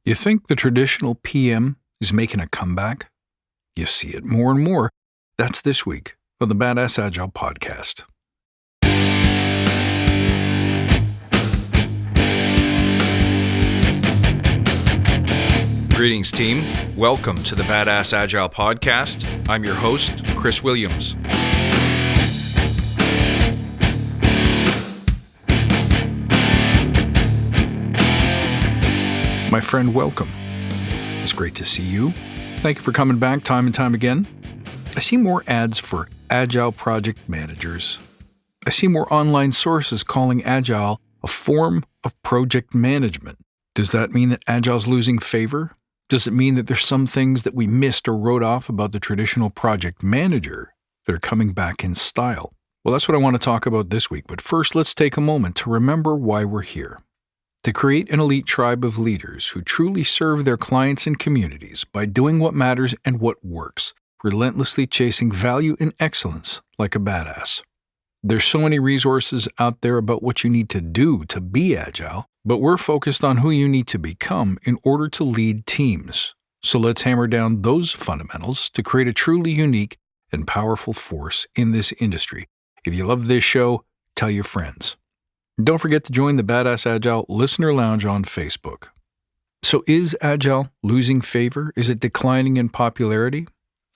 You think the traditional PM is making a comeback? You see it more and more. That's this week on the Badass Agile Podcast. Greetings, team. Welcome to the Badass Agile Podcast. I'm your host, Chris Williams. My friend, welcome. It's great to see you. Thank you for coming back time and time again. I see more ads for Agile project managers. I see more online sources calling Agile a form of project management. Does that mean that Agile's losing favor? Does it mean that there's some things that we missed or wrote off about the traditional project manager that are coming back in style? Well, that's what I want to talk about this week. But first, let's take a moment to remember why we're here. To create an elite tribe of leaders who truly serve their clients and communities by doing what matters and what works, relentlessly chasing value and excellence like a badass. There's so many resources out there about what you need to do to be agile, but we're focused on who you need to become in order to lead teams. So let's hammer down those fundamentals to create a truly unique and powerful force in this industry. If you love this show, tell your friends. Don't forget to join the Badass Agile Listener Lounge on Facebook. So is Agile losing favor? Is it declining in popularity?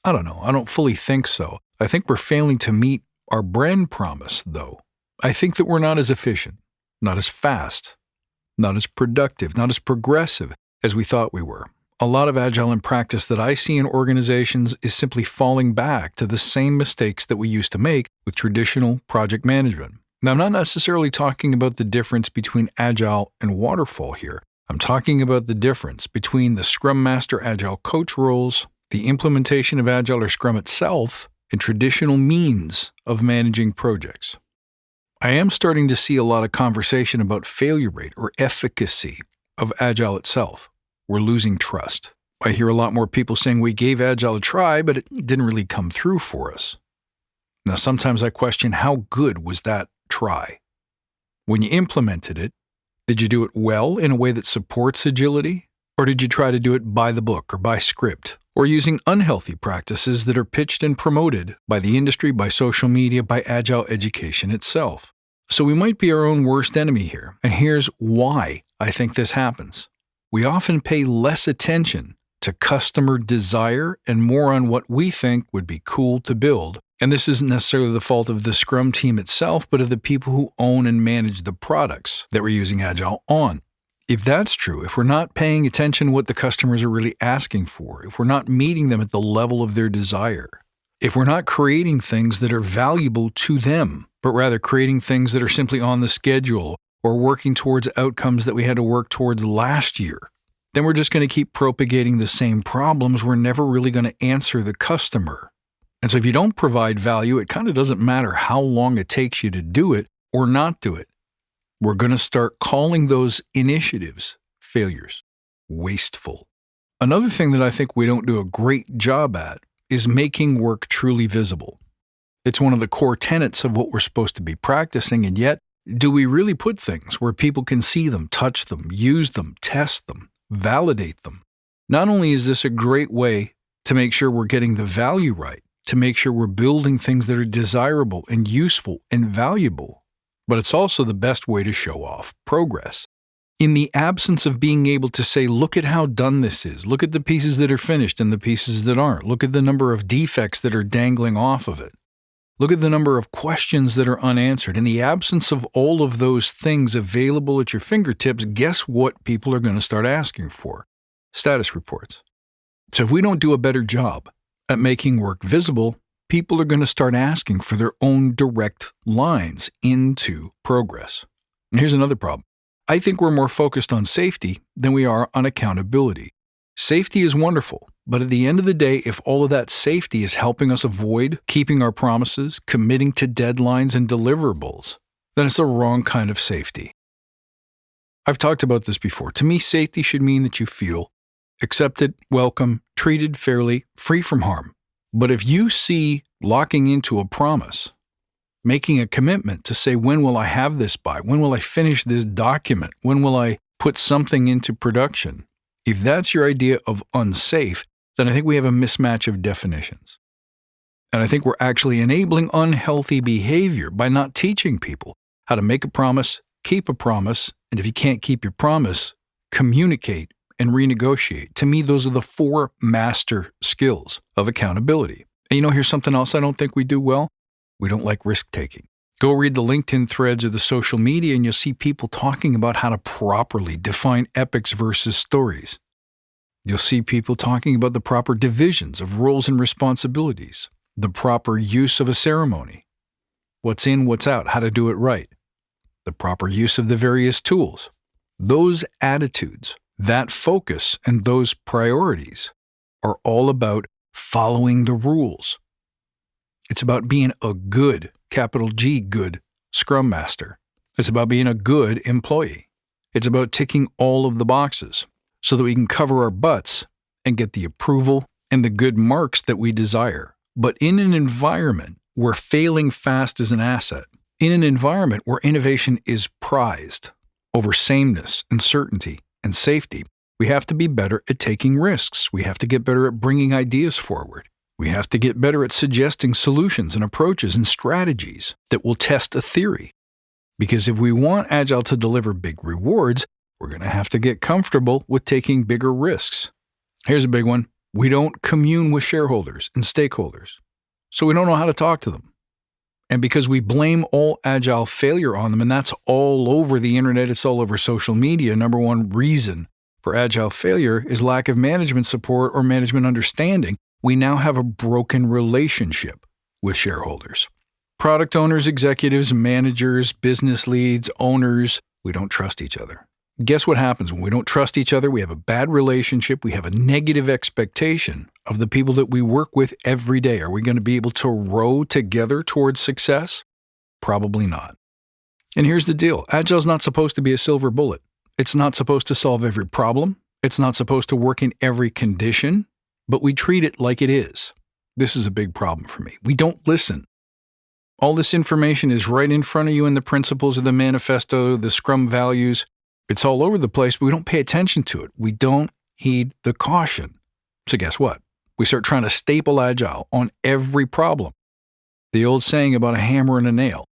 I don't know. I don't fully think so. I think we're failing to meet our brand promise, though. I think that we're not as efficient, not as fast, not as productive, not as progressive as we thought we were. A lot of Agile in practice that I see in organizations is simply falling back to the same mistakes that we used to make with traditional project management. Now, I'm not necessarily talking about the difference between Agile and waterfall here. I'm talking about the difference between the Scrum Master Agile Coach roles, the implementation of Agile or Scrum itself, and traditional means of managing projects. I am starting to see a lot of conversation about failure rate or efficacy of Agile itself. We're losing trust. I hear a lot more people saying we gave Agile a try, but it didn't really come through for us. Now, sometimes I question how good was that try. When you implemented it, did you do it well in a way that supports agility? Or did you try to do it by the book or by script? Or using unhealthy practices that are pitched and promoted by the industry, by social media, by Agile education itself? So we might be our own worst enemy here. And here's why I think this happens. We often pay less attention to customer desire and more on what we think would be cool to build. And this isn't necessarily the fault of the Scrum team itself, but of the people who own and manage the products that we're using Agile on. If that's true, if we're not paying attention to what the customers are really asking for, if we're not meeting them at the level of their desire, if we're not creating things that are valuable to them, but rather creating things that are simply on the schedule or working towards outcomes that we had to work towards last year, then we're just going to keep propagating the same problems. We're never really going to answer the customer. And so if you don't provide value, it kind of doesn't matter how long it takes you to do it or not do it. We're going to start calling those initiatives failures, wasteful. Another thing that I think we don't do a great job at is making work truly visible. It's one of the core tenets of what we're supposed to be practicing, and yet, do we really put things where people can see them, touch them, use them, test them, validate them? Not only is this a great way to make sure we're getting the value right, to make sure we're building things that are desirable and useful and valuable, but it's also the best way to show off progress. In the absence of being able to say, look at how done this is, look at the pieces that are finished and the pieces that aren't, look at the number of defects that are dangling off of it, look at the number of questions that are unanswered. In the absence of all of those things available at your fingertips, guess what people are going to start asking for? Status reports. So if we don't do a better job at making work visible, people are going to start asking for their own direct lines into progress. And here's another problem. I think we're more focused on safety than we are on accountability. Safety is wonderful, but at the end of the day, if all of that safety is helping us avoid keeping our promises, committing to deadlines and deliverables, then it's the wrong kind of safety. I've talked about this before. To me, safety should mean that you feel accepted, welcome, treated fairly, free from harm. But if you see locking into a promise, making a commitment to say, when will I have this by? When will I finish this document? When will I put something into production? If that's your idea of unsafe, then I think we have a mismatch of definitions. And I think we're actually enabling unhealthy behavior by not teaching people how to make a promise, keep a promise, and if you can't keep your promise, communicate and renegotiate. To me, those are the 4 master skills of accountability. And here's something else I don't think we do well. We don't like risk-taking. Go read the LinkedIn threads or the social media and you'll see people talking about how to properly define epics versus stories. You'll see people talking about the proper divisions of roles and responsibilities, the proper use of a ceremony, what's in, what's out, how to do it right, the proper use of the various tools. Those attitudes, that focus, and those priorities are all about following the rules. It's about being a good, capital G, good Scrum Master. It's about being a good employee. It's about ticking all of the boxes so that we can cover our butts and get the approval and the good marks that we desire. But in an environment where failing fast is an asset, in an environment where innovation is prized over sameness and certainty and safety, we have to be better at taking risks. We have to get better at bringing ideas forward. We have to get better at suggesting solutions and approaches and strategies that will test a theory. Because if we want Agile to deliver big rewards, we're going to have to get comfortable with taking bigger risks. Here's a big one. We don't commune with shareholders and stakeholders, so we don't know how to talk to them. And because we blame all Agile failure on them, and that's all over the internet, it's all over social media, number one reason for Agile failure is lack of management support or management understanding. We now have a broken relationship with shareholders. Product owners, executives, managers, business leads, owners, we don't trust each other. Guess what happens when we don't trust each other? We have a bad relationship. We have a negative expectation of the people that we work with every day. Are we going to be able to row together towards success? Probably not. And here's the deal. Agile's not supposed to be a silver bullet. It's not supposed to solve every problem. It's not supposed to work in every condition, but we treat it like it is. This is a big problem for me. We don't listen. All this information is right in front of you in the principles of the manifesto, the Scrum values. It's all over the place, but we don't pay attention to it. We don't heed the caution. So guess what? We start trying to staple Agile on every problem. The old saying about a hammer and a nail.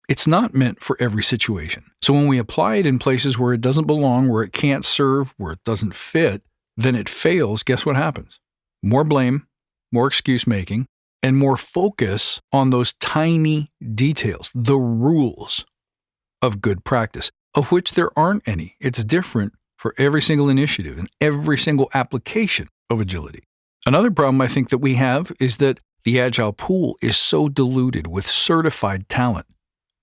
It's not meant for every situation. So when we apply it in places where it doesn't belong, where it can't serve, where it doesn't fit, then it fails. Guess what happens? More blame, more excuse making, and more focus on those tiny details, the rules of good practice, of which there aren't any. It's different for every single initiative and every single application of agility. Another problem I think that we have is that the Agile pool is so diluted with certified talent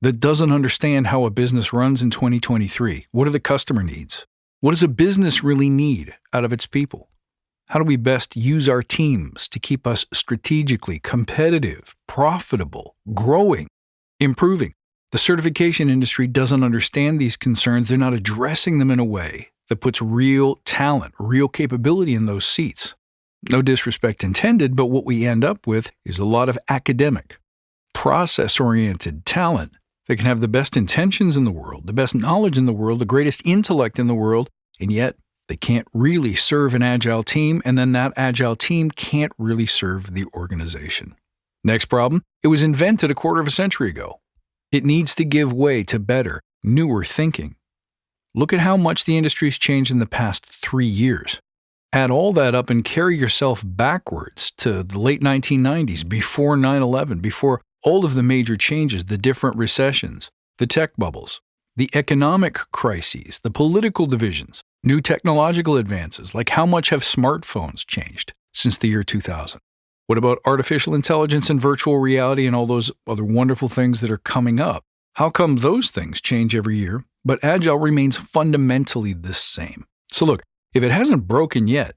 that doesn't understand how a business runs in 2023. What are the customer needs? What does a business really need out of its people? How do we best use our teams to keep us strategically competitive, profitable, growing, improving? The certification industry doesn't understand these concerns. They're not addressing them in a way that puts real talent, real capability in those seats. No disrespect intended, but what we end up with is a lot of academic, process-oriented talent that can have the best intentions in the world, the best knowledge in the world, the greatest intellect in the world, and yet they can't really serve an Agile team, and then that Agile team can't really serve the organization. Next problem, it was invented a quarter of a century ago. It needs to give way to better, newer thinking. Look at how much the industry's changed in the past 3 years. Add all that up and carry yourself backwards to the late 1990s, before 9/11, before all of the major changes, the different recessions, the tech bubbles, the economic crises, the political divisions, new technological advances, like how much have smartphones changed since the year 2000? What about artificial intelligence and virtual reality and all those other wonderful things that are coming up? How come those things change every year, but Agile remains fundamentally the same? So look, if it hasn't broken yet,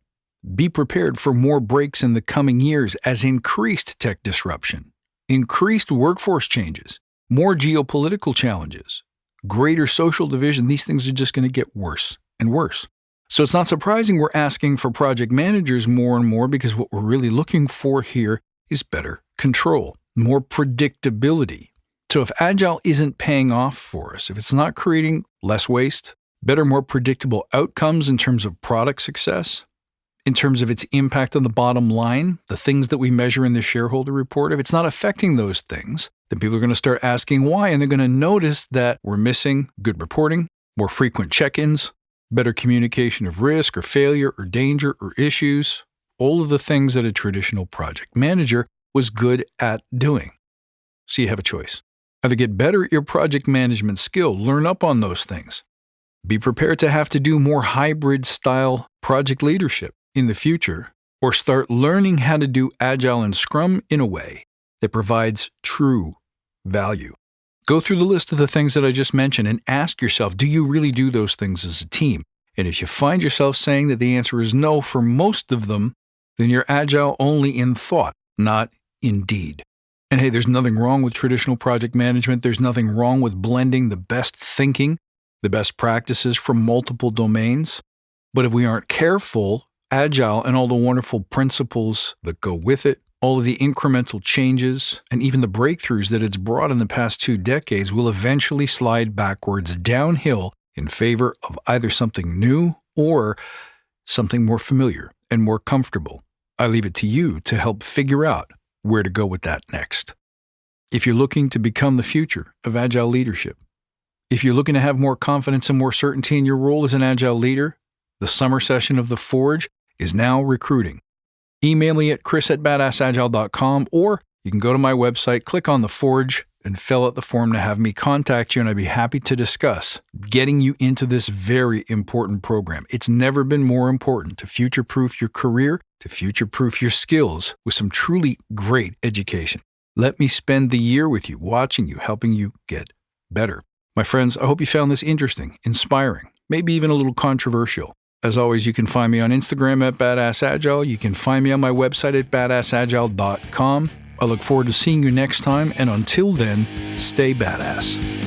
be prepared for more breaks in the coming years as increased tech disruption, increased workforce changes, more geopolitical challenges, greater social division. These things are just going to get worse and worse. So it's not surprising we're asking for project managers more and more, because what we're really looking for here is better control, more predictability. So if Agile isn't paying off for us, if it's not creating less waste, better, more predictable outcomes in terms of product success, in terms of its impact on the bottom line, the things that we measure in the shareholder report. If it's not affecting those things, then people are going to start asking why, and they're going to notice that we're missing good reporting, more frequent check-ins, better communication of risk or failure or danger or issues, all of the things that a traditional project manager was good at doing. So you have a choice. Either get better at your project management skill, learn up on those things, be prepared to have to do more hybrid-style project leadership in the future, or start learning how to do Agile and Scrum in a way that provides true value. Go through the list of the things that I just mentioned and ask yourself, do you really do those things as a team? And if you find yourself saying that the answer is no for most of them, then you're Agile only in thought, not in deed. And hey, there's nothing wrong with traditional project management. There's nothing wrong with blending the best thinking, the best practices from multiple domains. But if we aren't careful, Agile and all the wonderful principles that go with it, all of the incremental changes, and even the breakthroughs that it's brought in the past 2 decades will eventually slide backwards downhill in favor of either something new or something more familiar and more comfortable. I leave it to you to help figure out where to go with that next. If you're looking to become the future of Agile leadership, if you're looking to have more confidence and more certainty in your role as an Agile leader, the summer session of The Forge is now recruiting. Email me at chris@badassagile.com, or you can go to my website, click on The Forge, and fill out the form to have me contact you, and I'd be happy to discuss getting you into this very important program. It's never been more important to future-proof your career, to future-proof your skills with some truly great education. Let me spend the year with you, watching you, helping you get better. My friends, I hope you found this interesting, inspiring, maybe even a little controversial. As always, you can find me on Instagram at badassagile. You can find me on my website at badassagile.com. I look forward to seeing you next time, and until then, stay badass.